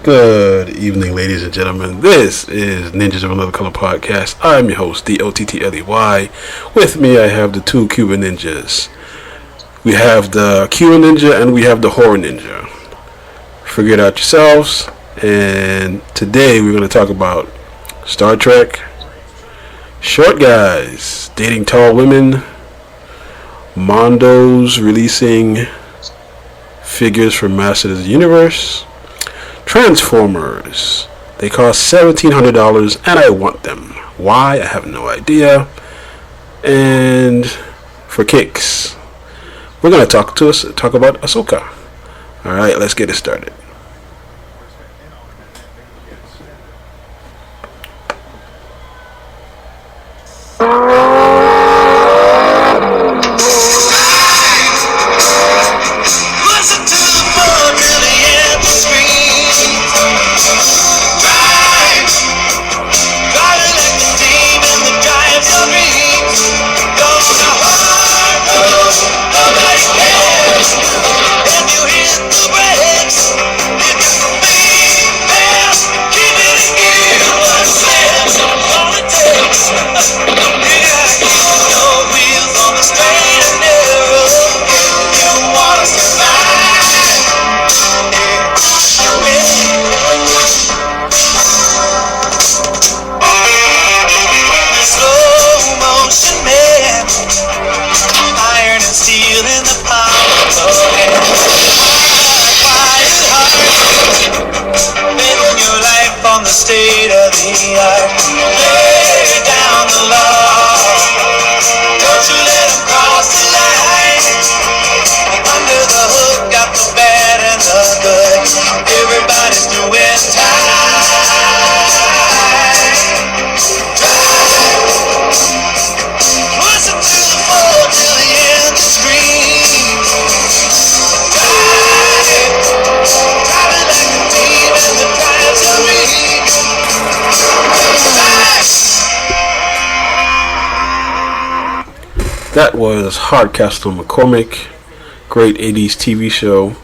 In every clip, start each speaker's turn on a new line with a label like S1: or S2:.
S1: Good evening, ladies and gentlemen. This is Ninjas of Another Color podcast. I'm your host, DOTTLEY. With me, I have the two Cuban ninjas. We have the Cuban ninja and we have the horror ninja. Figure it out yourselves. And today we're going to talk about Star Trek, short guys dating tall women, Mondo's releasing figures from Masters of the Universe, Transformers. They cost $1,700 and I want them. Why? I have no idea. And for kicks, we're going to talk about Ahsoka. Alright, let's get it started.
S2: State of the art. Lay down the law. Don't you let them cross the line. Under the hook, got the bad and the good. Everybody's doing time. Listen to the fall till the end of the screen. Driving like a demon that drives a me.
S1: That was Hardcastle McCormick, great 80s TV show.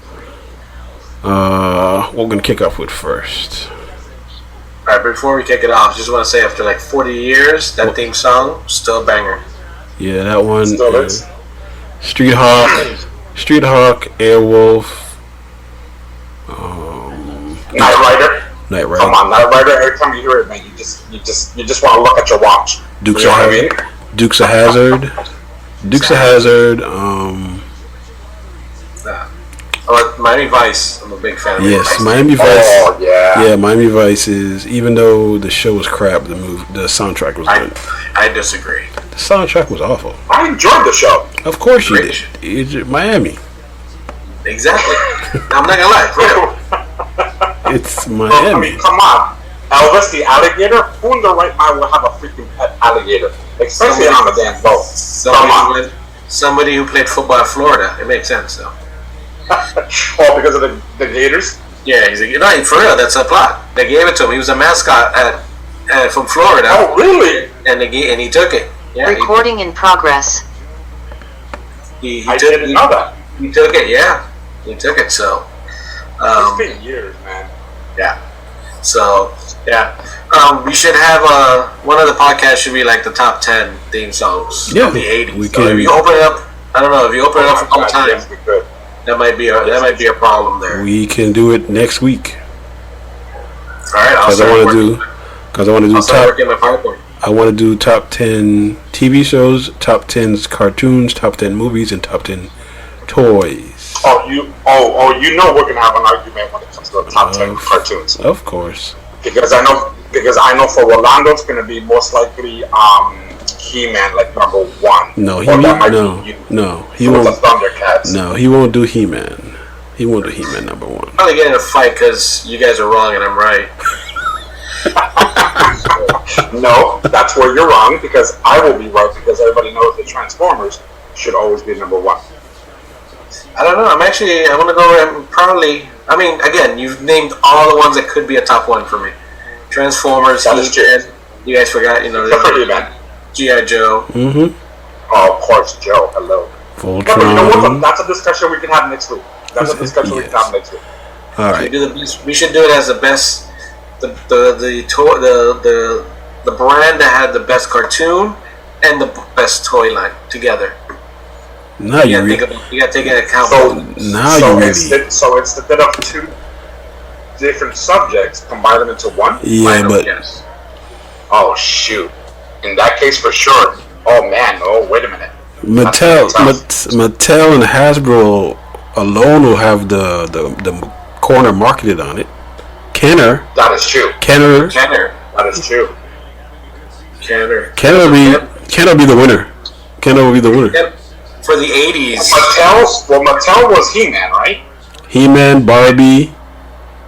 S1: What we're going to kick off with first.
S3: Alright, before we kick it off, just want to say after like 40 years, that theme song, still a banger.
S1: Yeah, that one.
S3: Still is.
S1: Street Hawk, Airwolf,
S4: Night Rider. Come on, Night Rider. Every time you hear it, man, you just want to look at your watch.
S1: Dukes of Hazzard.
S3: Miami Vice. I'm a big fan of
S1: Yes, Miami Vice. Oh, yeah. Yeah, Miami Vice is, even though the show was crap, the soundtrack was good.
S3: I disagree.
S1: The soundtrack was awful.
S4: I enjoyed the show.
S1: Of course you did. It's Miami.
S3: Exactly. I'm not gonna lie, for real.
S1: It's Miami.
S4: I mean, come on. Elvis the alligator? Who in their right mind will have a freaking pet alligator? Especially on the damn boat.
S3: Somebody who played football in Florida. It makes sense, though.
S4: Oh, because of the Gators?
S3: Yeah, he's like, for real, that's a plot. They gave it to him. He was a mascot from Florida.
S4: Oh, really?
S3: And he took it. Yeah,
S5: Recording in progress.
S4: I didn't know that.
S3: He took it, yeah. He took it, so.
S4: It's been years, man.
S3: Yeah. So, yeah. We should have one of the podcasts should be like the top 10 theme songs of the 80s.
S1: We
S3: so
S1: can.
S3: if you open it up, I don't know, if you open it up for all time,
S4: yes, we could.
S3: that might be a problem there.
S1: We can do it next week.
S3: All right, I'll start working my PowerPoint.
S1: I want to do top 10 TV shows, top 10 cartoons, top 10 movies, and top 10 toys.
S4: You know we're gonna have an argument when it comes to the top 10 cartoons.
S1: Of course.
S4: Because I know for Rolando it's gonna be most likely He-Man like number 1.
S1: No, he won't.
S4: The Thundercats.
S1: No, he won't do He-Man. He won't do He-Man number 1.
S3: I'm gonna get in a fight because you guys are wrong and I'm right.
S4: No, that's where you're wrong because I will be right because everybody knows that Transformers should always be number 1.
S3: I don't know. I want to go and probably. I mean, again, you've named all the ones that could be a top 1 for me. Transformers.
S4: That is true.
S3: You guys forgot, G.I. Joe.
S1: Mm-hmm.
S4: Oh, of course, Joe. Hello.
S1: Voltron.
S4: But you know what? That's a discussion we can have next week. We can have next week.
S1: All right.
S3: We should do it as the best. The brand that had the best cartoon and the best toy line together.
S1: Now you
S3: You gotta take into account.
S4: So instead of two different subjects, combine them into one.
S1: Yeah, but
S3: yes.
S4: Oh shoot! In that case, for sure. Oh man! Oh wait a minute.
S1: Mattel and Hasbro alone will have the corner marketed on it. Kenner.
S4: That is true.
S1: Kenner.
S4: That is true.
S3: Kenner
S1: will be the winner. Kenner will be the winner.
S3: for the 80s.
S4: Mattel was He-Man, right?
S1: He-Man, Barbie.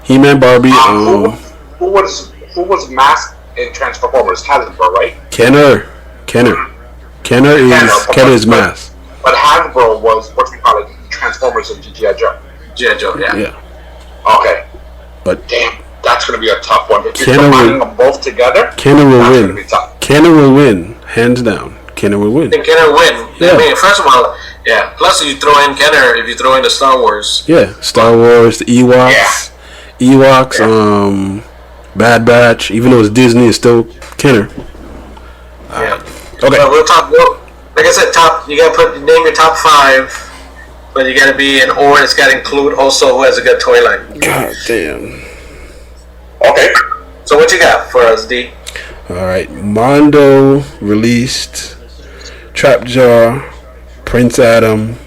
S4: Who was masked in Transformers? Hasbro, right?
S1: Kenner is masked.
S4: But Hasbro was Transformers and G.I. Joe.
S3: G.I. Joe,
S1: Yeah.
S4: Okay.
S1: But
S4: damn, that's gonna be a tough one. If you're
S1: Kenner
S4: combining them both together,
S1: Kenner will
S4: that's
S1: win.
S4: gonna be tough.
S1: Kenner will win, hands down. Kenner will win.
S3: I think Kenner win.
S1: Yeah.
S3: I mean, first of all, yeah. Plus, you throw in Kenner if you throw in the Star Wars.
S1: Yeah, Star Wars, the Ewoks, Bad Batch. Even though it's Disney, it's still Kenner.
S3: Yeah.
S1: Okay.
S3: But we'll talk. Like I said, you gotta name your top 5, but you gotta be in order. It's gotta include also who has a good toy line.
S1: God damn.
S4: Okay.
S3: So what you got for us, D?
S1: All right, Mondo released Trapjaw, Prince Adam,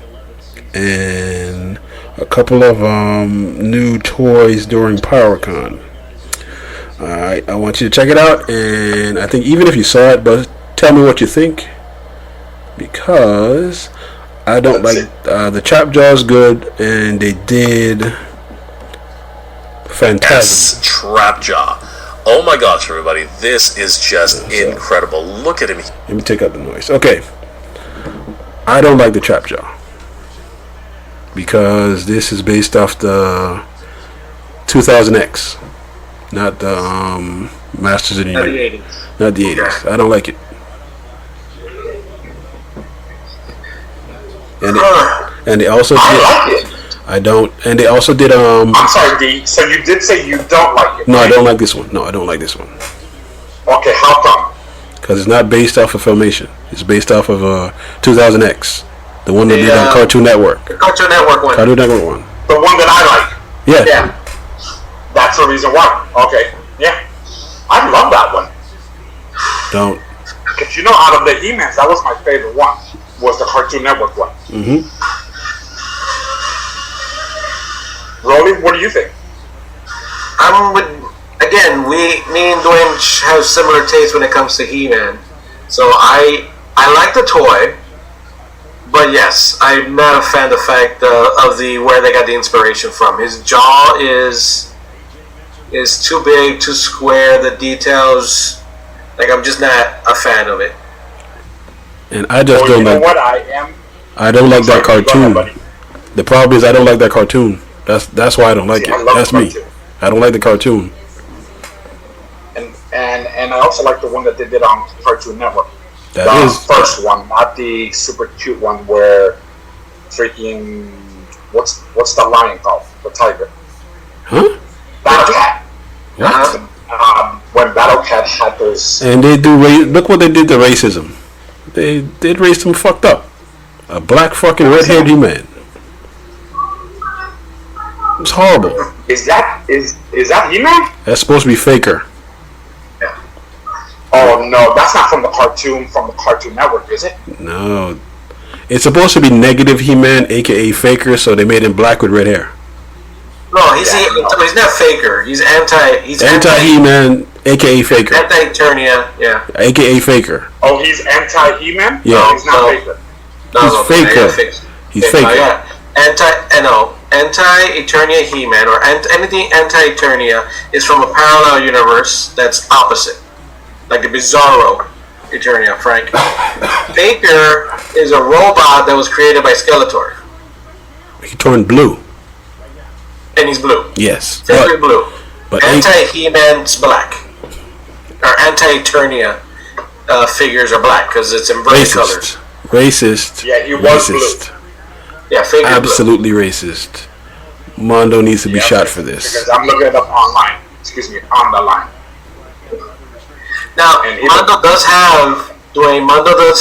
S1: and a couple of new toys during PowerCon. All right, I want you to check it out, and I think even if you saw it, but tell me what you think, because I don't the Trapjaw is good, and they did Phantasm.
S5: Trapjaw. Oh my gosh, everybody, this is just incredible. Look at him.
S1: Let me take out the noise. Okay. I don't like the Trapjaw because this is based off the 2000X, not the Masters of the Universe. Not the 80s. I don't like it. And they also did.
S4: I like it.
S1: I don't. And they also did.
S4: I'm sorry, D. So you did say you don't like it?
S1: No,
S4: right?
S1: I don't like this one. No, I don't like this one.
S4: Okay, how come?
S1: Because it's not based off of Filmation. It's based off of 2000X, the one that did on Cartoon Network.
S3: Cartoon Network one.
S1: Cartoon Network one.
S4: The one that I like.
S1: Yeah.
S4: That's the reason why. Okay. Yeah. I love that one.
S1: Don't.
S4: Because out of the He-Mans, that was my favorite one. Was the Cartoon Network one.
S1: Mm-hmm.
S4: Rolly, what do you think?
S3: Me and Dwayne have similar tastes when it comes to He-Man. So I like the toy, but yes, I'm not a fan of the fact of where they got the inspiration from. His jaw is too big, too square. The details, I'm just not a fan of it.
S1: And I just don't like.
S4: What I am.
S1: I don't like that cartoon.
S4: Ahead,
S1: the problem is I don't like that cartoon. That's why I don't like it. That's me. I don't like the cartoon.
S4: And I also like the one that they did on Cartoon Network.
S1: The
S4: first one, not the super cute one where freaking what's the lion called? The tiger.
S1: Huh?
S4: Battle Cat.
S1: What?
S4: When Battle Cat had those.
S1: And they do look what they did to racism. They did racism fucked up. A black fucking red-haired He-Man. It's horrible.
S4: Is that He-Man?
S1: That's supposed to be Faker.
S4: Yeah. Oh no, that's not from the Cartoon Network, is it?
S1: No. It's supposed to be negative He-Man, aka Faker, so they made him black with red hair.
S3: No, he's not Faker. He's anti
S1: He-Man, aka Faker.
S3: Anti-Eternia, yeah.
S1: Aka Faker.
S4: Oh, he's anti-He-Man?
S1: Yeah.
S4: No, he's not Faker.
S1: He's Faker. He's Faker.
S3: Yeah. Anti-Eternia He-Man or anything anti-Eternia is from a parallel universe that's opposite, like the Bizarro Eternia, Frank. Faker is a robot that was created by Skeletor.
S1: He turned blue.
S3: And he's blue.
S1: Yes.
S3: Faker is blue.
S1: But
S3: Anti-He-Man's black. Or anti-Eternia figures are black because it's inverted colors.
S1: Racist.
S4: Yeah, he was blue.
S3: Yeah, Faker
S1: absolutely blue. Racist. Mondo needs to be shot for this.
S4: Because I'm looking it up online. Excuse me, on the line.
S3: Now,
S4: And he-
S3: Mondo does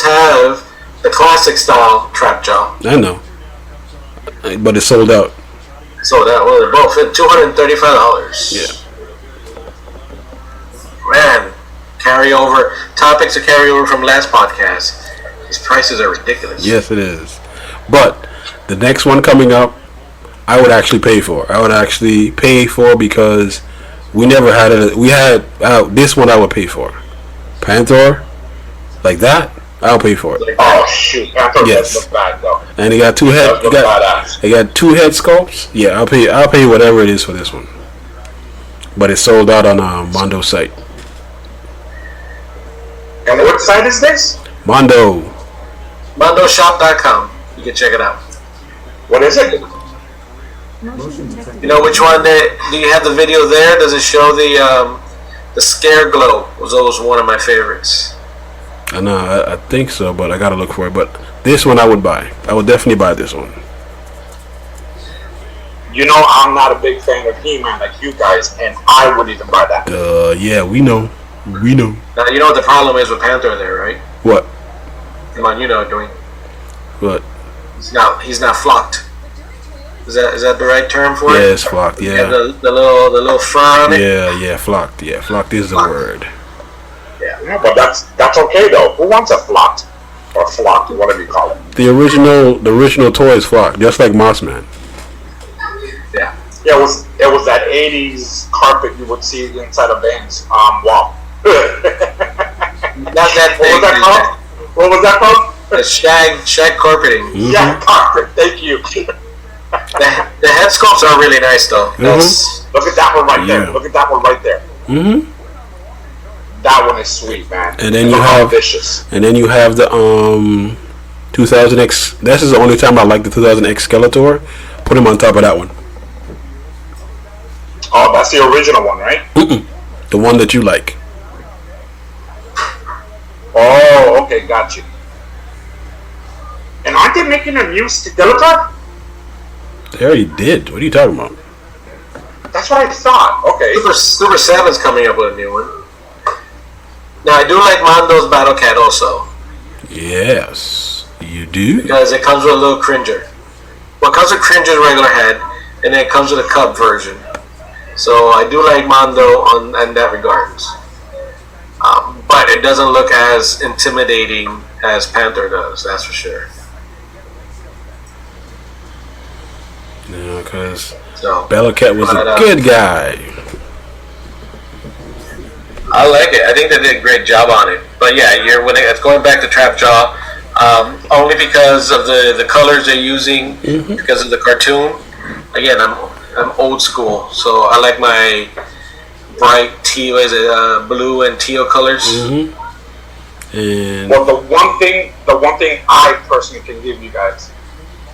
S3: have the classic style trap jaw.
S1: I know, but it's sold out.
S3: So that well, they're both at $235.
S1: Yeah.
S3: Man, carryover topics to carry over from last podcast. These prices are ridiculous.
S1: Yes, it is. But the next one coming up, I would actually pay for. I would actually pay for because we never had it. We had this one I would pay for. Panther, like that, I'll pay for it.
S4: Oh shoot, Panther
S1: Yes.
S4: does look bad though.
S1: And they got two head.
S4: Does look badass.
S1: They got two head sculpts. Yeah, I'll pay whatever it is for this one. But it's sold out on Mondo's site.
S4: And what site is this?
S1: Mondo.
S3: MondoShop.com. You can check it out.
S4: What is it?
S3: You know which one? Do you have the video there? Does it show the scare glow? Was always one of my favorites.
S1: I know. I think so, but I gotta look for it. But this one I would buy. I would definitely buy this one.
S4: You know I'm not a big fan of He-Man like you guys, and I would even buy that.
S1: Yeah, we know. We know.
S3: Now you know what the problem is with Panther there, right?
S1: What?
S3: Come on, you know, doing.
S1: What?
S3: He's not flocked. Is that the right term for it?
S1: Yeah, it's flocked.
S3: Yeah,
S1: Yeah.
S3: the little fur on it.
S1: Yeah, flocked. Yeah, flocked is the word.
S4: Yeah, but that's okay though. Who wants a flocked or flocked, whatever you call it?
S1: The original toy is flocked, just like Mossman.
S3: Yeah.
S4: Yeah, it was that '80s carpet you would see inside a band's wall.
S3: Not that
S4: What was that called? What was that called?
S3: The shag carpeting.
S4: Yeah, carpet. Thank you.
S3: The head sculpts are really nice though. That's
S4: Look at that one right there.
S1: Yeah.
S4: Look at that one right there.
S1: Mm-hmm.
S4: That one is sweet, man.
S1: And then
S4: Look
S1: you
S4: how
S1: have-
S4: vicious.
S1: And then you have the 2000X. This is the only time I like the 2000X Skeletor. Put him on top of that one.
S4: Oh, that's the original one, right?
S1: The one that you like.
S4: Oh, okay, got you. And aren't they making a new Skeletor?
S1: They already did. What are you talking about?
S4: That's what I thought. Okay.
S3: Super 7's coming up with a new one. Now I do like Mondo's Battle Cat also
S1: Yes, you do.
S3: because it comes with a little Cringer. Well, it comes with Cringer's regular head, and then it comes with a Cub version. So I do like Mondo in that regards. But it doesn't look as intimidating as Panther does, that's for sure.
S1: Yeah, because
S3: So
S1: Bellacat was a good guy.
S3: I like it. I think they did a great job on it. But yeah, it's going back to Trap Jaw, only because of the colors they're using, because of the cartoon. Again, I'm old school, so I like my bright blue and teal colors.
S1: And
S4: Well, the one thing I personally can give you guys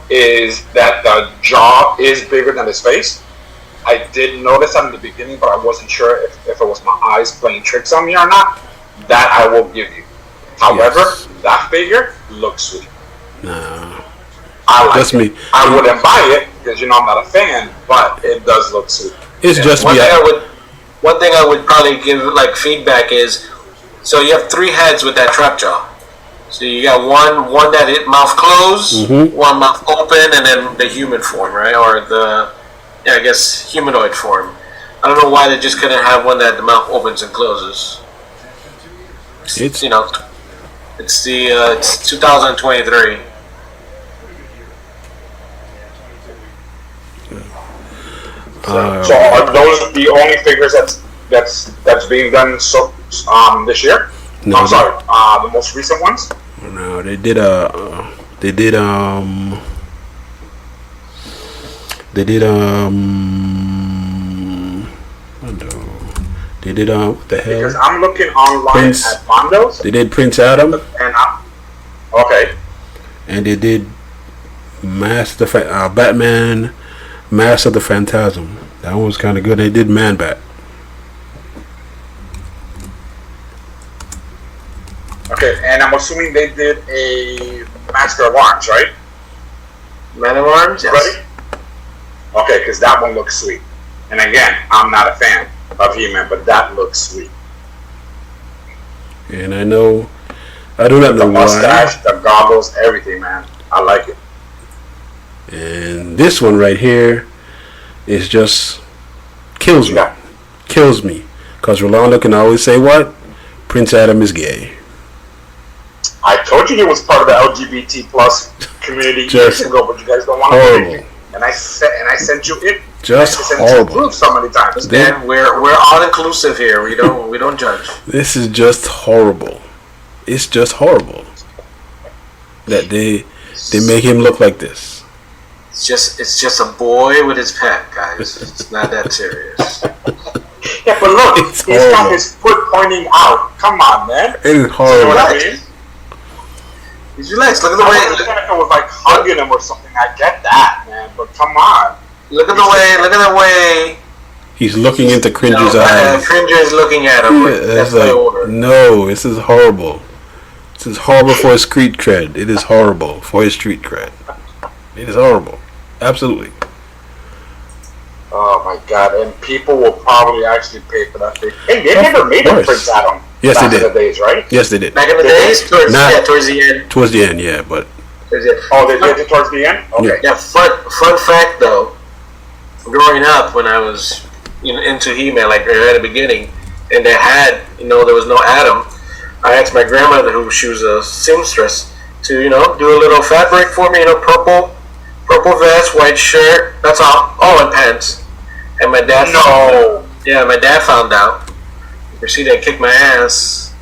S4: is that the jaw is bigger than his face. I did notice that in the beginning, but I wasn't sure if it was my eyes playing tricks on me or not. That I will give you. However,
S1: Yes.
S4: that figure looks sweet.
S1: nah,
S4: I like
S1: That's
S4: it.
S1: me.
S4: I wouldn't buy it because I'm not a fan, but it does look sweet.
S1: it's just
S3: One
S1: me.
S3: thing I would probably give like feedback is, so you have 3 heads with that Trap Jaw. So you got one that mouth closed, one mouth open, and then the human form, right? Or I guess humanoid form. I don't know why they just couldn't have one that the mouth opens and closes.
S1: It's
S3: It's 2023.
S4: So are those the only figures that's being done this year?
S1: No,
S4: I'm sorry, the most recent ones.
S1: no, they did they did what the
S4: Because
S1: hell?
S4: I'm looking online
S1: Prince.
S4: at Mondo's,
S1: They did Prince Adam,
S4: and okay,
S1: and they did Batman, Mask of the Phantasm. That one was kind of good. They did Man Bat.
S4: okay, and I'm assuming they did a Master of Arms, right?
S3: Man of Arms, yes.
S4: Ready? Okay, because that one looks sweet. And again, I'm not a fan of He-Man, but that looks sweet.
S1: And I do not know
S4: The mustache, the goggles, everything, man. I like it.
S1: And this one right here is just kills me.
S4: Yeah.
S1: Kills me. Because Rolando can always say what? Prince Adam is gay.
S4: I told you he was part of the LGBT plus community
S1: Just
S4: years ago, but you guys don't want to
S1: horrible.
S4: believe me. And I sent you it.
S1: Just
S4: I sent
S1: horrible.
S4: you proof so many times.
S3: Dan, we're all inclusive here. We don't judge.
S1: This is just horrible. It's just horrible that they make him look like this.
S3: It's just a boy with his pet, guys. It's not that serious.
S4: Yeah, but look,
S1: It's
S4: he's
S1: horrible.
S4: got his foot pointing out. Come on, man.
S1: It is
S4: You know
S1: horrible.
S4: what I mean?
S3: He's relaxed. Look at the
S4: I
S3: way.
S4: understand if it was like hugging him or something. I get that, man. But come on.
S3: Look at the way.
S1: He's looking into Cringer's eyes.
S3: Cringer is looking at him.
S1: Yeah,
S3: That's
S1: it's
S3: my
S1: like,
S3: order.
S1: no, this is horrible. This is horrible for his street cred. It is horrible for his street cred. It is horrible. Absolutely.
S4: Oh my god! And people will probably actually pay for that thing. Hey, they never made a
S1: course.
S4: Prince Adam.
S1: Yes,
S4: back
S1: they
S4: in
S1: did.
S4: the days, right?
S1: Yes, they did.
S3: Back in the days, towards the end.
S1: Towards the end, yeah, but
S3: Towards the end.
S4: Oh, they did it towards the end. Okay.
S3: Yeah, fun fact though, growing up when I was into He-Man, like right at the beginning, and they had, there was no Adam, I asked my grandmother, who she was a seamstress, to, do a little fabric for me, purple vest, white shirt, that's all. Oh, and pants. And my dad my dad found out. He proceeded to kick my ass.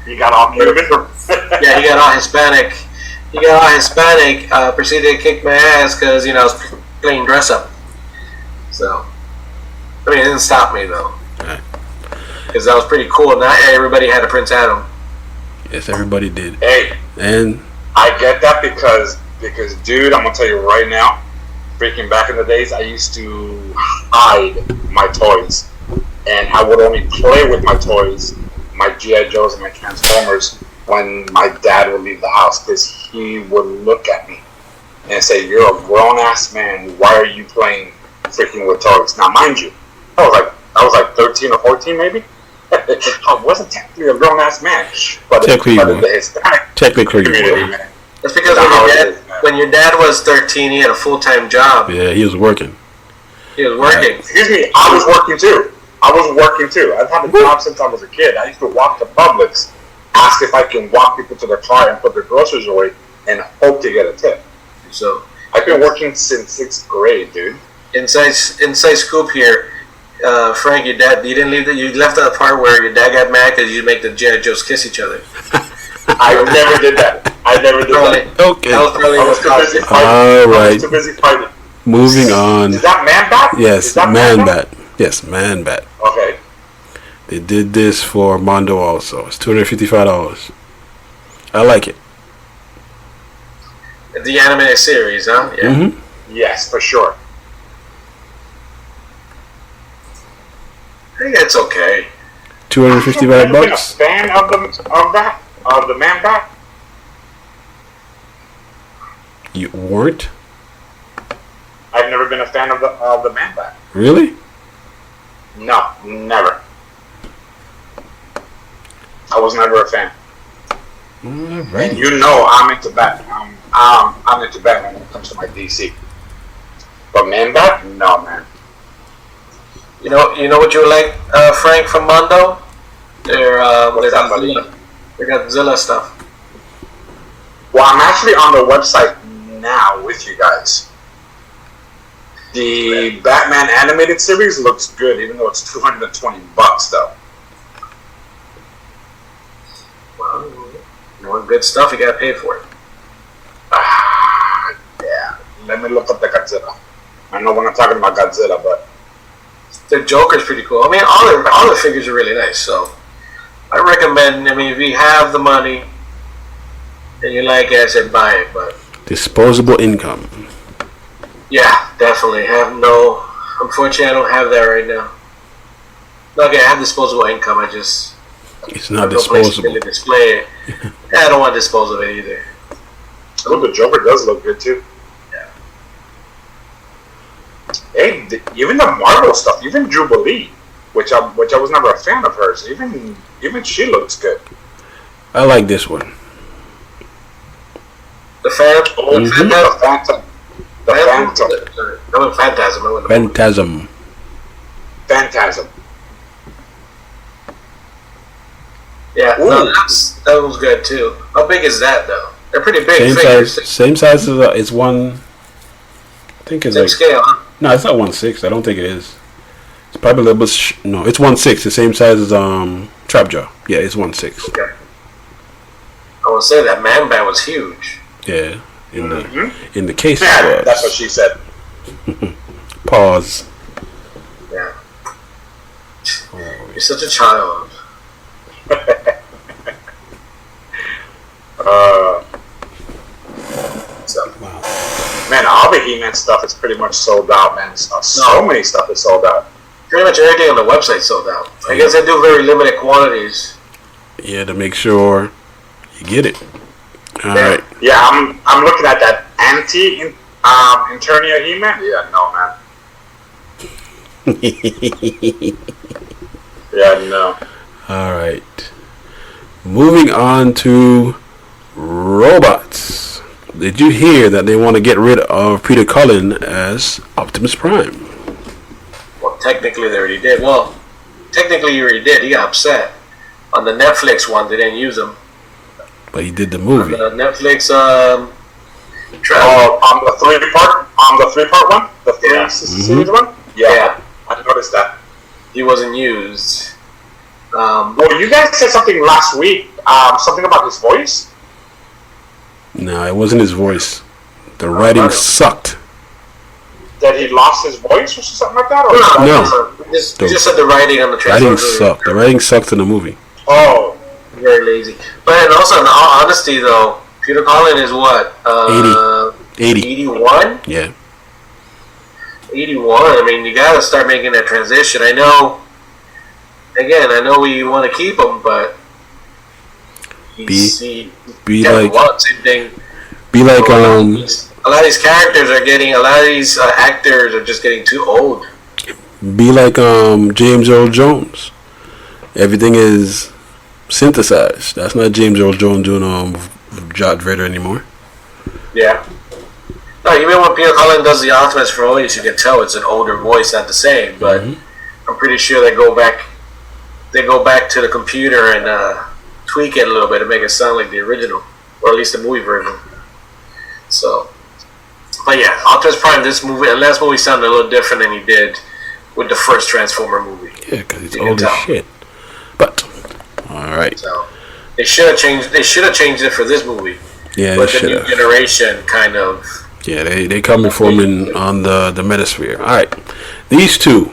S4: You got all Cuban.
S3: Yeah, he got all Hispanic. Proceeded to kick my ass because, I was playing dress up. So, it didn't stop me though.
S1: Right.
S3: Because that was pretty cool. Not everybody had a Prince Adam.
S1: yes, everybody did.
S4: Hey,
S1: And
S4: I get that because dude, I'm gonna tell you right now, freaking back in the days, I used to hide my toys, and I would only play with my toys, my G.I. Joes and my Transformers, when my dad would leave the house, because he would look at me and say, "You're a grown ass man. Why are you playing freaking with toys?" Now, mind you, I was like 13 or 14 maybe. I wasn't technically a grown ass man, but
S1: Technically
S4: but
S1: you
S4: in
S1: were.
S4: the Hispanic
S1: technically,
S4: community, man.
S3: That's because
S4: No,
S3: when your dad was 13, he had a full-time job.
S1: yeah, he was working.
S3: He was working.
S4: Excuse me, I was working too. I've had a job since I was a kid. I used to walk to Publix, ask if I can walk people to their car and put their groceries away, and hope to get a tip.
S3: So,
S4: I've been working since 6th grade, dude.
S3: inside scoop here. Frank, your dad, you left the part where your dad got mad because you make the G.I. Joes kiss each other.
S4: I never did that.
S1: Okay.
S3: That was probably
S4: I was too busy
S3: nostalgic.
S4: fighting.
S1: All
S4: I
S1: right.
S4: was too busy fighting.
S1: Moving on.
S4: Is that Man Bat?
S1: Yes,
S4: Is that
S1: Man Bat. Yes, Man Bat.
S4: Okay.
S1: They did this for Mondo also. It's $255. I like it.
S3: The animated series, huh? Yeah.
S1: Mm-hmm.
S4: Yes, for sure.
S3: I think it's okay.
S1: $255
S4: I've never been a
S1: bucks.
S4: fan of the Man Bat.
S1: You weren't?
S4: I've never been a fan of the Man Bat.
S1: Really?
S4: No, never. I was never a fan.
S1: Alright.
S4: You know I'm into Batman. I'm into Batman when it comes to my DC. But Man Bat? No, man.
S3: You know what you like, Frank, from Mondo? Their
S4: What's that, buddy?
S3: They got Zilla stuff.
S4: Well, I'm actually on the website now with you guys. The Batman animated series looks good, even though it's $220 though.
S3: Well, you want good stuff, you gotta pay for it.
S4: Yeah. Let me look up the Godzilla. I know we're not talking about Godzilla, but
S3: The Joker's pretty cool. I mean, all the figures are really nice. So, I recommend. I mean, if you have the money and you like it, I said buy it. But
S1: Disposable income.
S3: yeah, definitely unfortunately, I don't have that right now. Okay, I have disposable income.
S1: It's
S3: I
S1: not
S3: have no place to
S1: disposable.
S3: really display it. I don't want to dispose of it either.
S4: oh, the Joker does look good too. Hey, even the Marvel stuff, even Jubilee, which I was never a fan of hers. Even she looks good.
S1: I like this one.
S3: The Phantom.
S1: Mm-hmm.
S4: The Phantom. The Phantom.
S3: No, Phantasm.
S1: Phantasm.
S4: Phantasm.
S3: Yeah, no, that was good too. How big is that though? They're pretty big
S1: Same
S3: figures.
S1: size. Same size as it's one. I think it's
S3: Same
S1: like
S3: scale. Huh?
S1: no, it's not 1/6. I don't think it is. It's probably a little bit. No, it's 1/6. The same size as Trapjaw. Yeah, it's 1/6.
S3: Okay. I want to say that Man Bat was huge.
S1: Yeah, in the case.
S4: Yeah,
S1: was.
S4: that's what she said.
S1: Pause.
S3: Yeah. You're such a child.
S1: Wow.
S4: Man, all the He-Man stuff is pretty much sold out, man. So many stuff is sold out.
S3: Pretty much everything on the website sold out. I guess they do very limited quantities.
S1: Yeah, to make sure you get it. All right.
S4: Yeah, I'm looking at that Eternia He-Man. Yeah, no, man. Yeah, no.
S1: All right. Moving on to robots. Did you hear that they want to get rid of Peter Cullen as Optimus Prime?
S3: Well, technically they already did. Well, technically you already did. He got upset. On the Netflix one, they didn't use him.
S1: But he did the movie.
S3: On the Netflix,
S4: on the three-part one, the series one. Yeah, I noticed that.
S3: He wasn't used.
S4: Well, you guys said something last week. Something about his voice.
S1: No, it wasn't his voice. The writing sucked.
S4: That he lost his voice or something like that? Or
S1: No.
S3: You just said the writing on the trailer.
S1: Writing sucked. The writing sucked in the movie.
S4: Oh.
S3: Very lazy. But and also, in all honesty, though, Peter Cullen is what?
S1: 80.
S3: 81?
S1: Yeah.
S3: 81. I mean, you gotta start making that transition. I know we want to keep him, but
S1: Be
S3: like same thing.
S1: Be like
S3: a lot of these characters are getting. A lot of these actors are just getting too old.
S1: Be like James Earl Jones. Everything is synthesized. That's not James Earl Jones doing Darth Vader anymore.
S3: Yeah. No, even when Peter Cullen does the Optimus for voice, you can tell it's an older voice, not the same. But I'm pretty sure they go back to the computer and tweak it a little bit to make it sound like the original, or at least the movie version. So, but yeah, Optimus Prime. The last movie sounded a little different than he did with the first Transformer movie.
S1: Yeah, because he's old as shit. But all right.
S3: So they should have changed. They should have changed it for this movie.
S1: Yeah,
S3: but
S1: they
S3: the new
S1: should have.
S3: generation kind of.
S1: Yeah, they come before him on the Metasphere. All right, these two.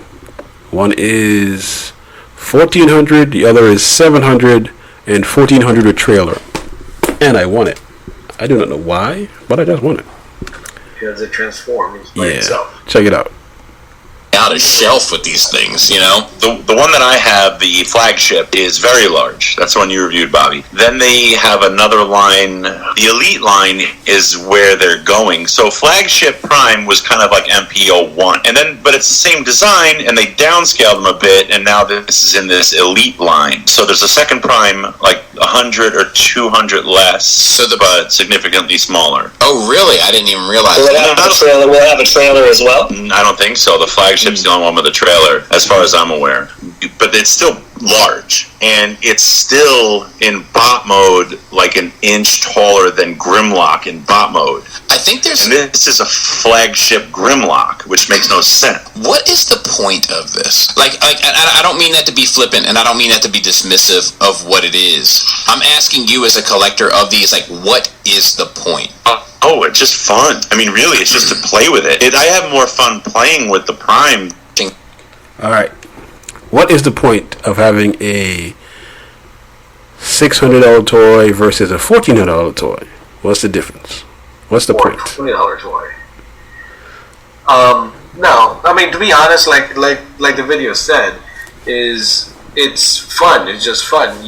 S1: One is 1400. The other is 700 and 1400 a trailer. And I want it. I do not know why, but I just want it.
S3: Because it transforms by itself.
S1: Check it out.
S6: Out of shelf with these things, you know. The one that I have, the flagship, is very large. That's the one you reviewed, Bobby. Then they have another line. The Elite line is where they're going. So flagship Prime was kind of like MPO1, and then but it's the same design, and they downscaled them a bit, and now this is in this Elite line. So there's a second Prime, like 100 or 200 less, but significantly smaller.
S7: Oh, really? I didn't even realize.
S8: Will it have a trailer as well?
S6: I don't think so. The flagship's the only one with a trailer, as far as I'm aware. But it's still large, and it's still in bot mode, like an inch taller than Grimlock in bot mode.
S7: I think there's.
S6: And this is a flagship Grimlock, which makes no sense.
S7: What is the point of this? Like, I don't mean that to be flippant, and I don't mean that to be dismissive of what it is. I'm asking you as a collector of these, like, what is the point?
S6: Oh, it's just fun. I mean, really, it's just to play with it. I have more fun playing with the Prime.
S1: All right. What is the point of having a $600 toy versus a $1,400 toy? What's the difference? What's the point?
S3: $20 toy. No, I mean, to be honest, like the video said, it's fun. It's just fun.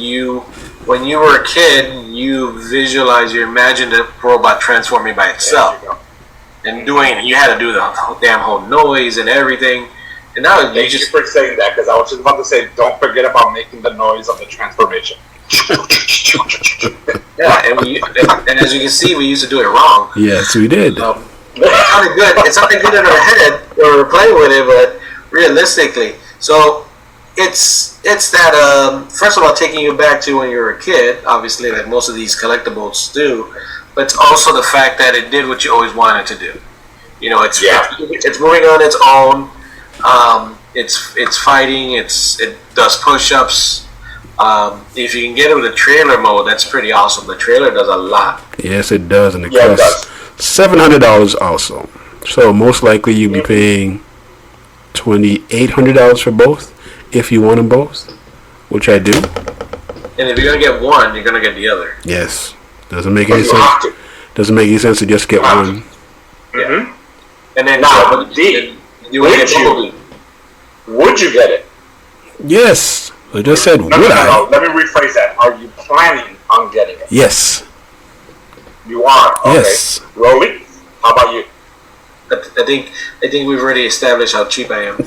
S3: When you were a kid, you imagine the robot transforming by itself. and you had to do the damn whole noise and everything. And now you
S4: Thank you for saying that, because I was just about to say, don't forget about making the noise of the transformation.
S3: Yeah, and as you can see, we used to do it wrong.
S1: Yes, we did.
S3: It sounded good in our head when we were playing with it, but realistically, so it's that first of all, taking you back to when you were a kid, obviously, like most of these collectibles do, but it's also the fact that it did what you always wanted to do. You know, it's moving on its own. It's fighting. It does push-ups. If you can get it with a trailer mode, that's pretty awesome. The trailer does a lot.
S1: Yes, it does, and it costs $700 also. So most likely you'll be paying $2,800 for both if you want them both, which I do.
S3: And if you're gonna get one, you're gonna get the other.
S1: Yes, doesn't make any sense. Doesn't make any sense to just get one.
S3: Yeah. And then
S4: Now, would you get it?
S1: Yes, I just said would I?
S4: No. Let me rephrase that. Are you planning on getting it?
S1: Yes.
S4: You are. Okay.
S1: Yes.
S4: Rolly, how about you?
S3: I think we've already established how cheap I am.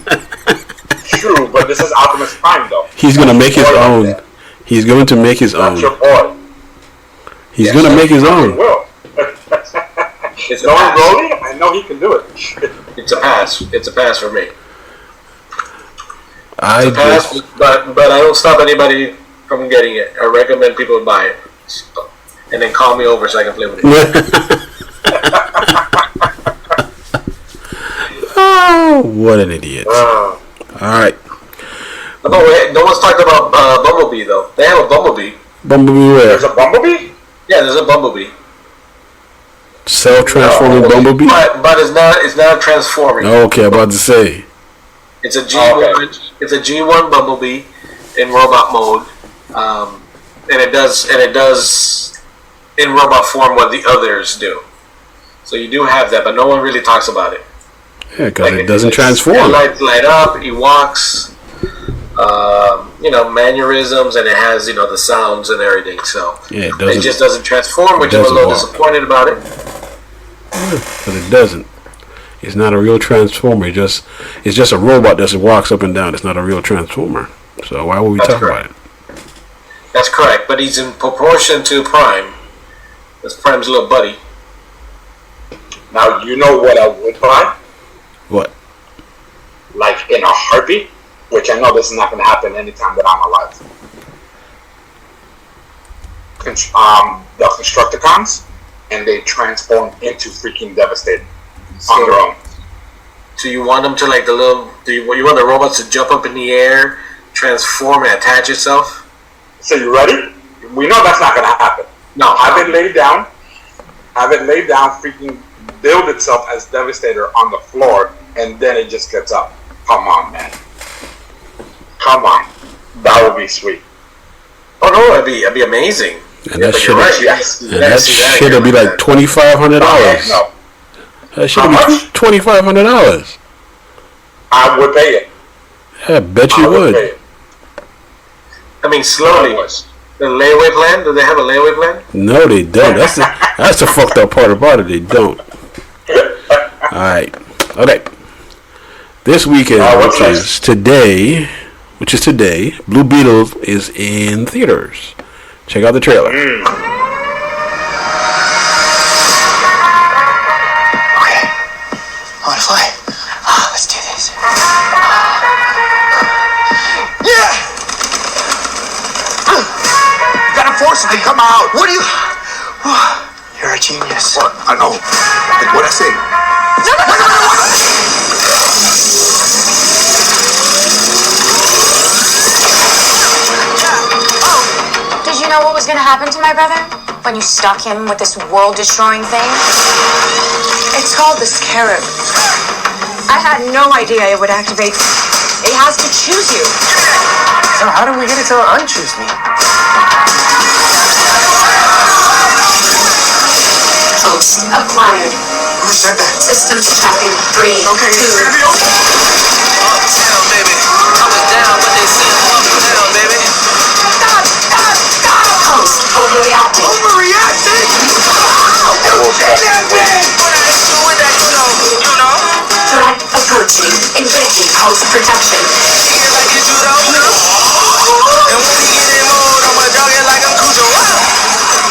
S4: True, but this is Optimus Prime, though.
S1: He's gonna make his own. He's going to make his own.
S4: That's your boy.
S1: He's gonna make his own.
S4: He will.
S3: It's a
S4: Knowing
S3: pass.
S4: Rolly, I know he can do it.
S3: It's a pass. It's a pass for me.
S1: I
S3: It's a pass,
S1: just,
S3: but I don't stop anybody from getting it. I recommend people buy it, and then call me over so I can play with it.
S1: oh, what an idiot! All right,
S3: No one's talked about Bumblebee though. They have a Bumblebee.
S1: Bumblebee where?
S4: There's a Bumblebee?
S3: Yeah, there's a Bumblebee.
S1: Self-transforming Bumblebee?
S3: But it's not transforming.
S1: Okay, I'm about to say.
S3: It's a G1. It's a G1 Bumblebee in robot mode, and it does in robot form what the others do. So you do have that, but no one really talks about it.
S1: Yeah, because it doesn't transform.
S3: Light up. He walks. Mannerisms, and it has the sounds and everything. So
S1: Yeah, it doesn't.
S3: it just doesn't transform, which I'm a little disappointed about it.
S1: But it doesn't. It's not a real transformer. It's just a robot that walks up and down. It's not a real transformer. So why would we talk about it?
S3: That's correct, but he's in proportion to Prime. That's Prime's little buddy.
S4: Now, you know what I would buy?
S1: What?
S4: Like in a heartbeat? Which I know this is not going to happen anytime that I'm alive. The Constructicons, and they transform into freaking Devastator on their own.
S3: So you want them to like you want the robots to jump up in the air, transform and attach itself?
S4: So you ready? We know that's not going to happen.
S3: No.
S4: Have it laid down, freaking build itself as Devastator on the floor, and then it just gets up. Come on, man. Come on. That would be sweet.
S3: Oh no, it'd be amazing.
S1: And that shit,
S4: Yes.
S1: shit'll be like $2,500.
S4: No.
S1: That shit'll be $2,500.
S4: I would pay it.
S1: I bet you would.
S4: pay it.
S3: I mean, slowly. The layaway plan? Do they have a layaway plan?
S1: No, they don't. That's the fucked up part about it. They don't. All right. Okay. This weekend, which is today, Blue Beetle is in theaters. Check out the trailer.
S7: Okay. I want to fly. Let's do this. Yeah! You gotta force it to come out. What do you... You're a genius.
S9: What? I know. Like what I say.
S10: Did you know what was going to happen to my brother when you stuck him with this world-destroying thing?
S11: It's called the Scarab. I had no idea it would activate. It has to choose you.
S9: So how do we get it to unchoose me?
S10: Host acquired.
S9: Who said that?
S10: Systems tracking 3, 2.
S2: Uptown, baby. I was down, but they said uptown, baby.
S10: Host overreacting.
S9: Overreacting?
S2: That
S11: house protection.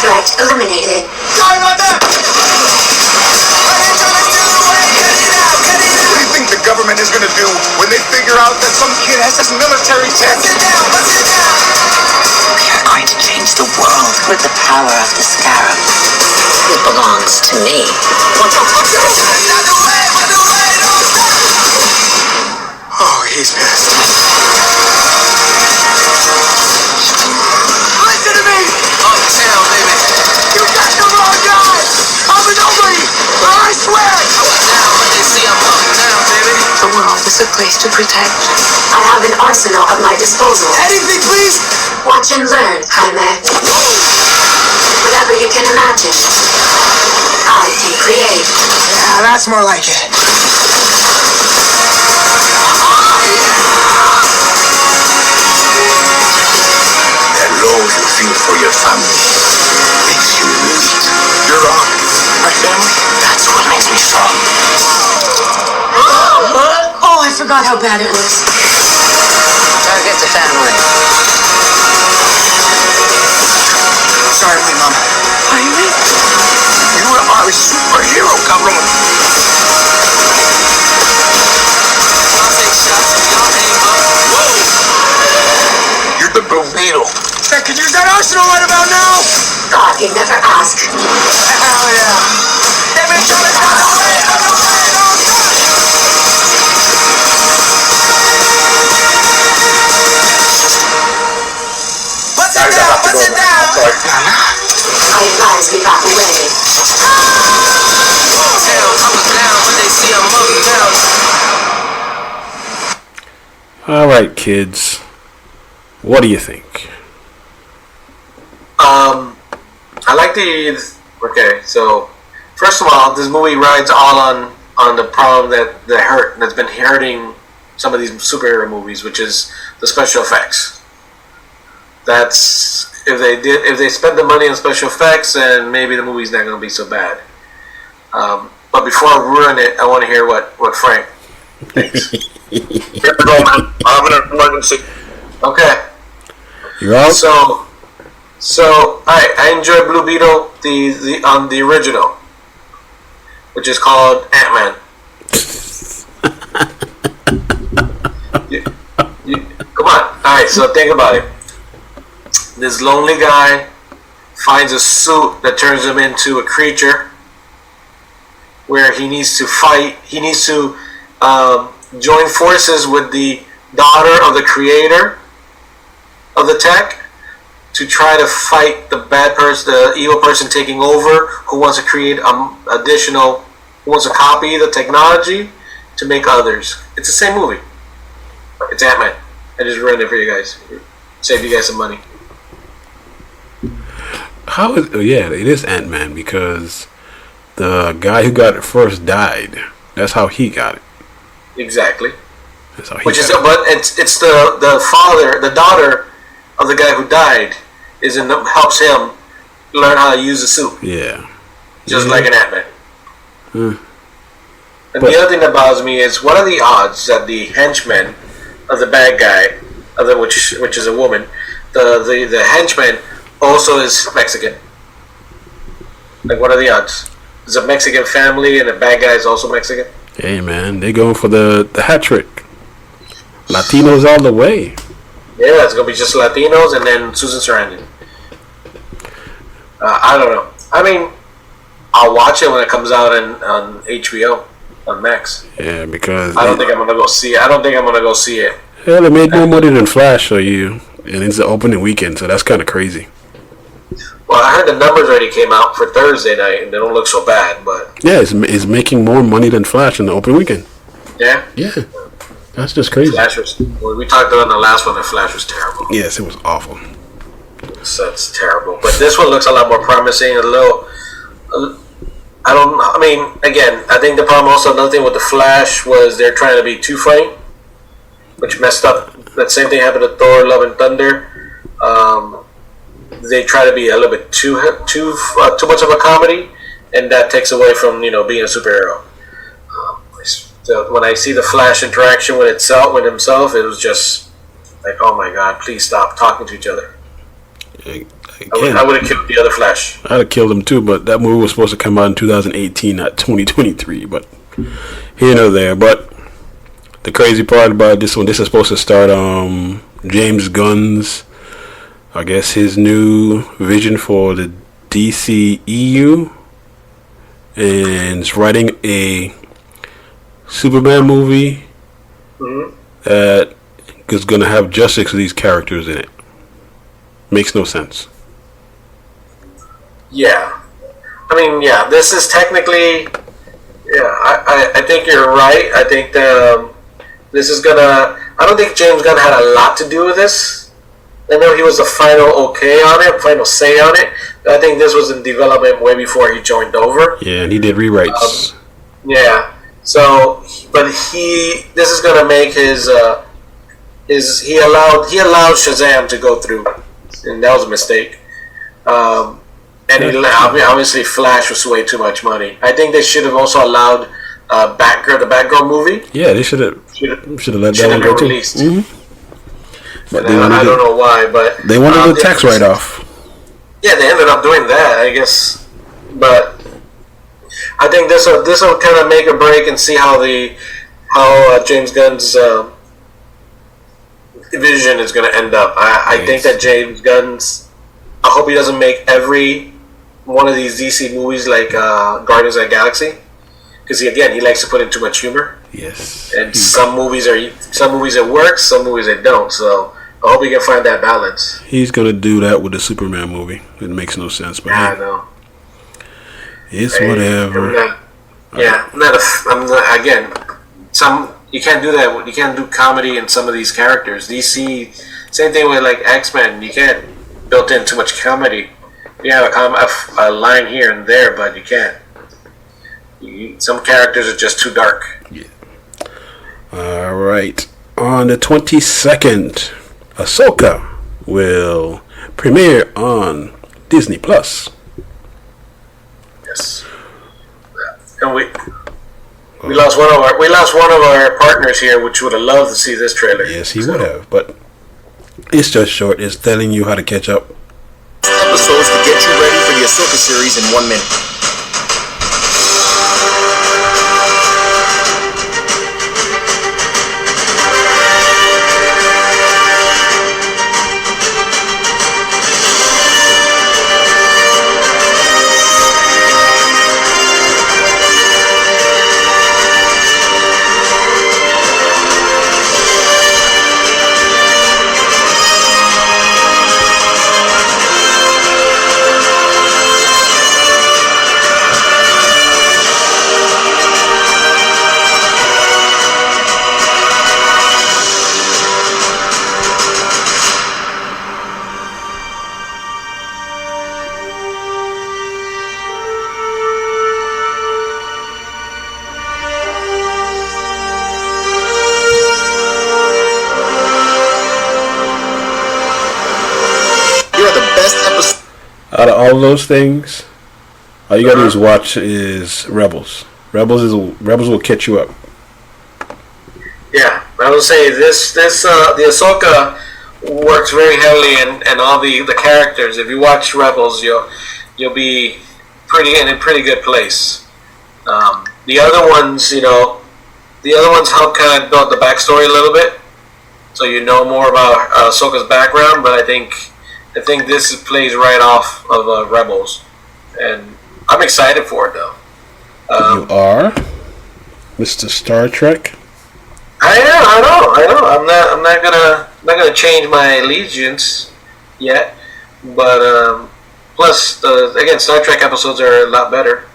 S11: Threat eliminated.
S9: What do you think the government is going to do when they figure out that some kid has this military tech?
S11: We are going to change the world with the power of the scarab. It belongs to me.
S9: Oh, he's pissed. Listen to me!
S2: Uptown, baby.
S9: You got the wrong guy! I'm a nobody! I swear!
S2: Uptown, when they see I'm uptown, baby.
S11: The world is a place to protect. I have an arsenal at my disposal.
S9: Anything, please!
S11: Watch and learn, Jaime. Whatever you can imagine, I can create.
S9: Yeah, that's more like it.
S12: That love you feel for your family makes you weak.
S9: You're wrong. My family, that's what makes me strong.
S11: Oh, I forgot how bad it looks.
S2: Target the family.
S9: Sorry, my mom.
S11: Jaime?
S9: You are a superhero, cabrón.
S2: I'll take shots if y'all aim up. Whoa!
S9: You're the Blue Beetle. I could use that arsenal right about now.
S11: God, you never ask.
S9: Hell yeah. They've been trying to run away.
S2: Bust it down, bust it down.
S11: I advise we back away.
S2: Uptown, I'm down when they see I'm uptown.
S1: All right, kids. What do you think?
S3: I like the. Okay, so first of all, this movie rides all on the problem that's been hurting some of these superhero movies, which is the special effects. That's if they spend the money on special effects, then maybe the movie's not going to be so bad. But before I ruin it, I want to hear what Frank thinks.
S4: Here we go, man. I have an emergency.
S3: Okay.
S1: You're out?
S3: So I enjoy Blue Beetle the original, which is called Ant-Man. Come on. Alright, so think about it. This lonely guy finds a suit that turns him into a creature where he needs to fight. He needs to join forces with the daughter of the creator of the tech to try to fight the bad person, the evil person taking over, who wants to create who wants to copy the technology to make others. It's the same movie. It's Ant-Man. I just ruined it for you guys. Save you guys some money.
S1: It is Ant-Man because the guy who got it first died. That's how he got it.
S3: Exactly.
S1: That's how he
S3: But
S1: got it.
S3: it's the daughter of the guy who died helps him learn how to use the suit.
S1: Yeah.
S3: Just like an Ant-Man.
S1: Hmm.
S3: And the other thing that bothers me is, what are the odds that the henchman of the bad guy, which is a woman, the henchman also is Mexican? Like, what are the odds? It's a Mexican family and the bad guy is also Mexican?
S1: Hey, man, they going for the hat trick. Latinos all the way.
S3: Yeah, it's going to be just Latinos and then Susan Sarandon. I don't know. I mean, I'll watch it when it comes out on HBO, on Max.
S1: Yeah, because
S3: I don't think I'm going to go see it.
S1: Yeah, they made more money than Flash, and it's the opening weekend, so that's kind of crazy.
S3: Well, I heard the numbers already came out for Thursday night, and they don't look so bad, but...
S1: Yeah, it's making more money than Flash in the opening weekend.
S3: Yeah?
S1: Yeah. That's just crazy.
S3: Flash we talked about in the last one that Flash was terrible.
S1: Yes, it was awful.
S3: So it's terrible. But this one looks a lot more promising, again, I think the problem also, another thing with the Flash was they're trying to be too funny, which messed up. That same thing happened to Thor: Love and Thunder. They try to be a little bit too much of a comedy, and that takes away from being a superhero. So when I see the Flash interaction with himself, it was just like, oh my god, please stop talking to each other. I would have killed the other Flash.
S1: I'd have killed him too, but that movie was supposed to come out in 2018, not 2023. But here nor there. But the crazy part about this one, this is supposed to start James Gunn's, I guess, his new vision for the DCEU, and it's writing a Superman movie that is going to have just 6 of these characters in it. Makes no sense.
S3: Yeah. I mean, yeah, this is technically... Yeah, I think you're right. I think this is going to... I don't think James Gunn had a lot to do with this. I know he was the final final say on it. But I think this was in development way before he joined over.
S1: Yeah, and he did rewrites.
S3: Yeah. So, but this is going to make his he allowed Shazam to go through, and that was a mistake. And obviously Flash was way too much money. I think they should have also allowed the Batgirl movie.
S1: Yeah, they should have let that one go too.
S3: Released. But I don't know why, but
S1: they wanted the tax write-off.
S3: Yeah, they ended up doing that, I guess. But I think this will kind of make a break and see how James Gunn's vision is going to end up. I think that James Gunn's... I hope he doesn't make every one of these DC movies like Guardians of the Galaxy, because he likes to put in too much humor.
S1: Yes.
S3: And some movies it works, some movies it don't. So I hope he can find that balance.
S1: He's gonna do that with the Superman movie. It makes no sense, but
S3: I know.
S1: It's whatever.
S3: You can't do that. You can't do comedy in some of these characters. DC, same thing with like X-Men. You can't built in too much comedy. You have a line here and there, but you can't. Some characters are just too dark.
S1: Yeah. All right. On the 22nd, Ahsoka will premiere on Disney Plus.
S3: Yes. And we lost one of our partners here, which would have loved to see this trailer.
S1: Yes, he would have, but it's just short. It's telling you how to catch up.
S13: Episodes to get you ready for the Ahsoka series in 1 minute.
S1: Out of all those things, all you gotta do is watch Rebels. Rebels will catch you up.
S3: Yeah, I would say the Ahsoka works very heavily in all the characters. If you watch Rebels, you'll be in a pretty good place. The other ones, help kind of build the backstory a little bit, so you know more about Ahsoka's background. But I think this plays right off of Rebels, and I'm excited for it though.
S1: You are, Mr. Star Trek.
S3: I know. I'm not gonna change my allegiance yet, but plus again, Star Trek episodes are a lot better.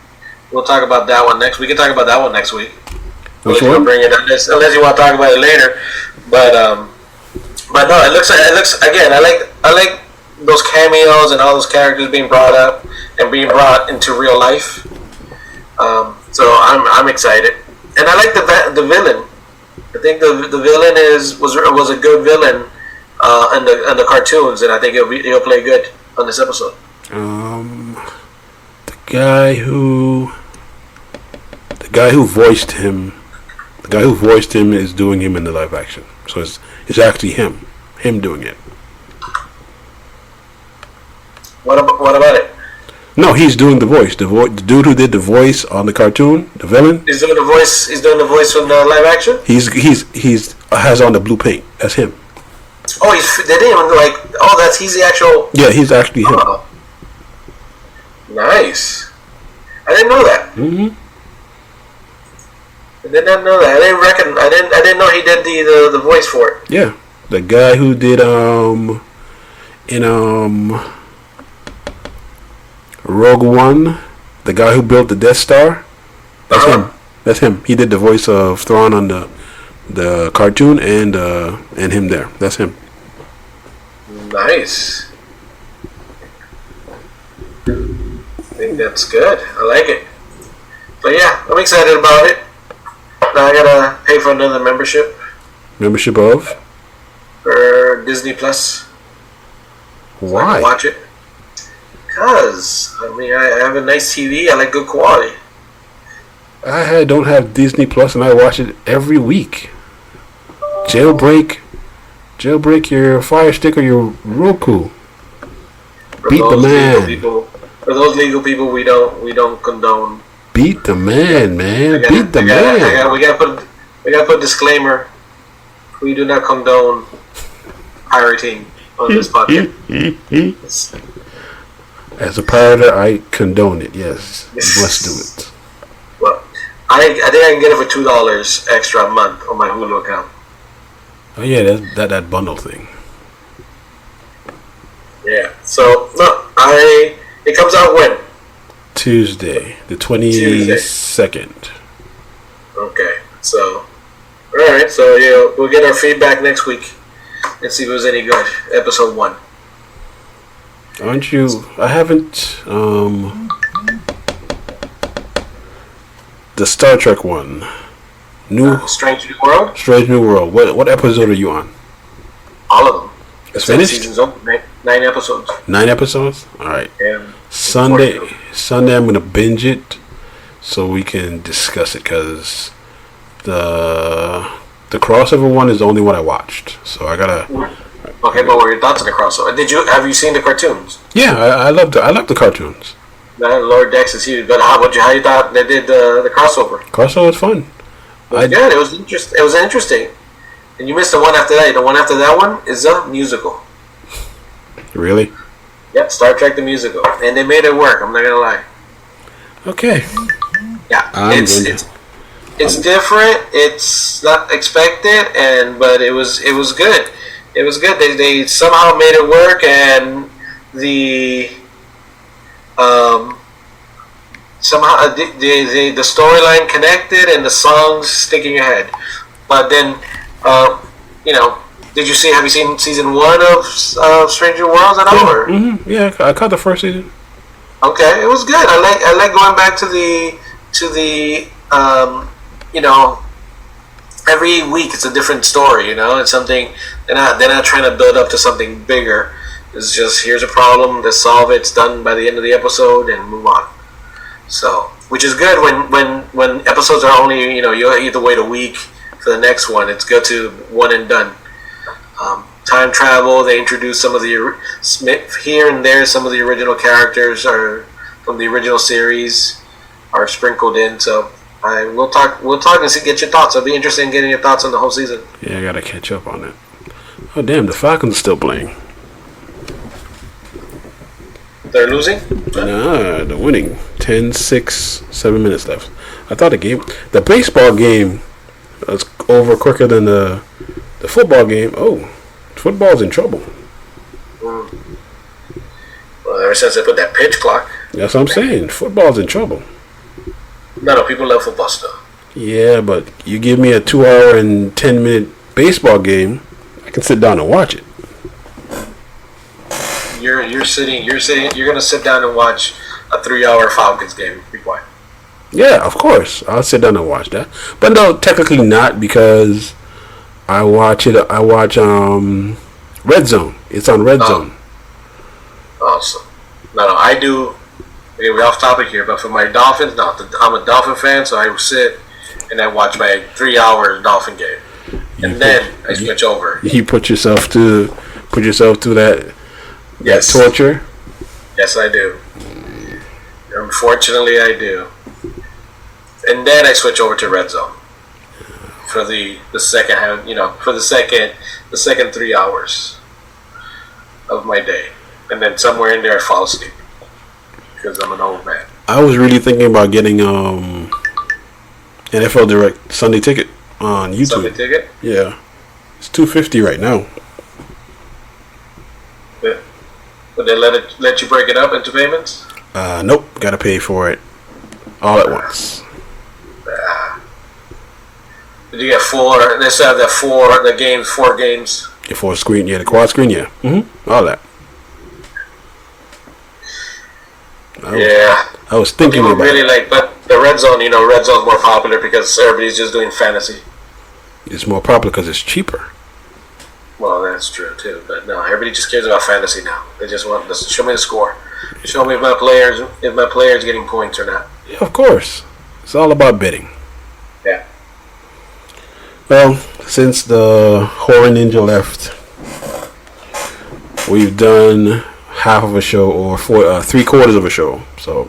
S3: We'll talk about that one next. We can talk about that one next week.
S1: Which one?
S3: Bring it up unless you want to talk about it later. But no, it looks again. I like those cameos and all those characters being brought up and being brought into real life. So I'm excited, and I like the villain. I think the villain was a good villain in the cartoons, and I think he'll play good on this episode.
S1: The guy who voiced him, The guy who voiced him is doing him in the live action. So it's actually him doing it.
S3: What about it?
S1: No, he's doing the voice. The dude who did the voice on the cartoon, the villain.
S3: He's doing the voice. He's doing the voice from the live action.
S1: He's has on the blue paint. That's him.
S3: Oh, they didn't even he's the actual.
S1: Yeah, he's actually him.
S3: Oh. Nice. I didn't know that.
S1: Mm-hmm.
S3: I did not know that. I didn't know he did the voice for it.
S1: Yeah, the guy who did Rogue One, the guy who built the Death Star. That's him. That's him. He did the voice of Thrawn on the cartoon and him there. That's him.
S3: Nice. I think that's good. I like it. But yeah, I'm excited about it. Now I gotta pay for another membership.
S1: Membership of?
S3: For Disney Plus.
S1: Why?
S3: So I can watch it. Because, I have a nice TV. I like good quality.
S1: I don't have Disney Plus and I watch it every week. Jailbreak your Fire Stick or your Roku. Beat the man.
S3: For those legal people, we don't condone.
S1: Beat the man, man. Beat the man.
S3: We gotta put disclaimer. We do not condone pirating on this podcast.
S1: As a pirater, I condone it. Yes, let's do it.
S3: Well, I think I can get it for $2 extra a month on my Hulu account.
S1: Oh yeah, that bundle thing.
S3: Yeah. So it comes out when?
S1: Tuesday, the 22nd.
S3: Okay. So, all right. So we'll get our feedback next week and see if it was any good. Episode 1.
S1: Aren't you? I haven't. The Star Trek one.
S3: Strange New World.
S1: Strange New World. What episode are you on?
S3: All of them.
S1: It's finished.
S3: Season's over. 9 episodes.
S1: 9 episodes. All right.
S3: Yeah.
S1: Sunday, I'm gonna binge it so we can discuss it because the crossover one is the only one I watched. So I gotta.
S3: Okay, but what are your thoughts on the crossover? Have you seen the cartoons?
S1: Yeah, I love the cartoons.
S3: Lord Dex is huge, but how you thought they did the crossover?
S1: Crossover was fun.
S3: It was good. It was interesting. And you missed the one after that. The one after that one is a musical.
S1: Really?
S3: Yep, Star Trek the musical, and they made it work. I'm not gonna lie.
S1: Okay.
S3: Yeah, it's different. It's not expected, but it was good. It was good. They somehow made it work, and the storyline connected, and the songs sticking ahead. But then, have you seen season 1 of Stranger Worlds at all?
S1: Mm-hmm. Yeah, I caught the first season. Okay,
S3: it was good. I like going back to the every week it's a different story. It's something they're not trying to build up to something bigger. It's just here's a problem, let's solve it. It's done by the end of the episode and move on. So, which is good when episodes are only you either wait a week for the next one. It's good to one and done. Time travel. They introduce some of the here and there. Some of the original characters are from the original series are sprinkled in. So we'll talk and get your thoughts. It'll be interesting getting your thoughts on the whole season.
S1: Yeah, I gotta catch up on it. Oh damn, the Falcons still playing.
S3: They're losing?
S1: Nah, they're winning. 10-6, 7 minutes left. I thought the baseball game was over quicker than the football game. Oh, football's in trouble.
S3: Well, ever since they put that pitch clock.
S1: That's what I'm saying. Football's in trouble.
S3: No, people love football still.
S1: Yeah, but you give me a 2-hour and 10-minute baseball game, I can sit down and watch it.
S3: You're gonna sit down and watch a 3-hour Falcons game. Be quiet.
S1: Yeah, of course. I'll sit down and watch that. But no, technically not because I watch Red Zone. It's on Red Zone.
S3: Awesome. No, I do. Okay, we're off topic here, but for my Dolphins, I'm a Dolphin fan, so I sit and then watch my 3-hour Dolphin game, and then I switch over.
S1: You put yourself through that
S3: Yes.
S1: torture.
S3: Yes, I do. Unfortunately, I do. And then I switch over to Red Zone for the second half. For the second 3 hours of my day, and then somewhere in there I fall asleep because I'm an old man.
S1: I was really thinking about getting NFL Direct Sunday Ticket on YouTube.
S3: Sunday Ticket?
S1: Yeah, it's $250 right now.
S3: Would they let you break it up into payments?
S1: Nope, gotta pay for it all at once.
S3: Did you get 4? They said that 4 games.
S1: The 4 screen, the quad screen, yeah. All that. I was thinking
S3: People
S1: about
S3: really
S1: it.
S3: but the Red Zone, Red Zone's more popular because everybody's just doing fantasy.
S1: It's more popular because it's cheaper.
S3: Well, that's true too, but no, everybody just cares about fantasy now. They just want to show me the score, show me if my player's getting points or not.
S1: Yeah, of course, it's all about betting.
S3: Yeah.
S1: Well, since the Horror Ninja left, we've done half of a show or 3/4 of a show. So,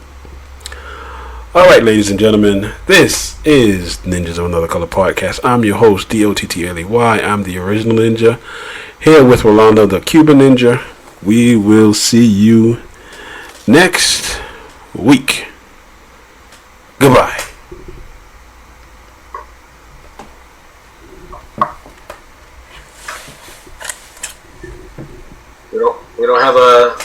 S1: all right, ladies and gentlemen, this is Ninjas of Another Color podcast. I'm your host, DOTTLEY. I'm the original ninja, here with Rolando, the Cuban ninja. We will see you next week. Goodbye.
S3: We don't have a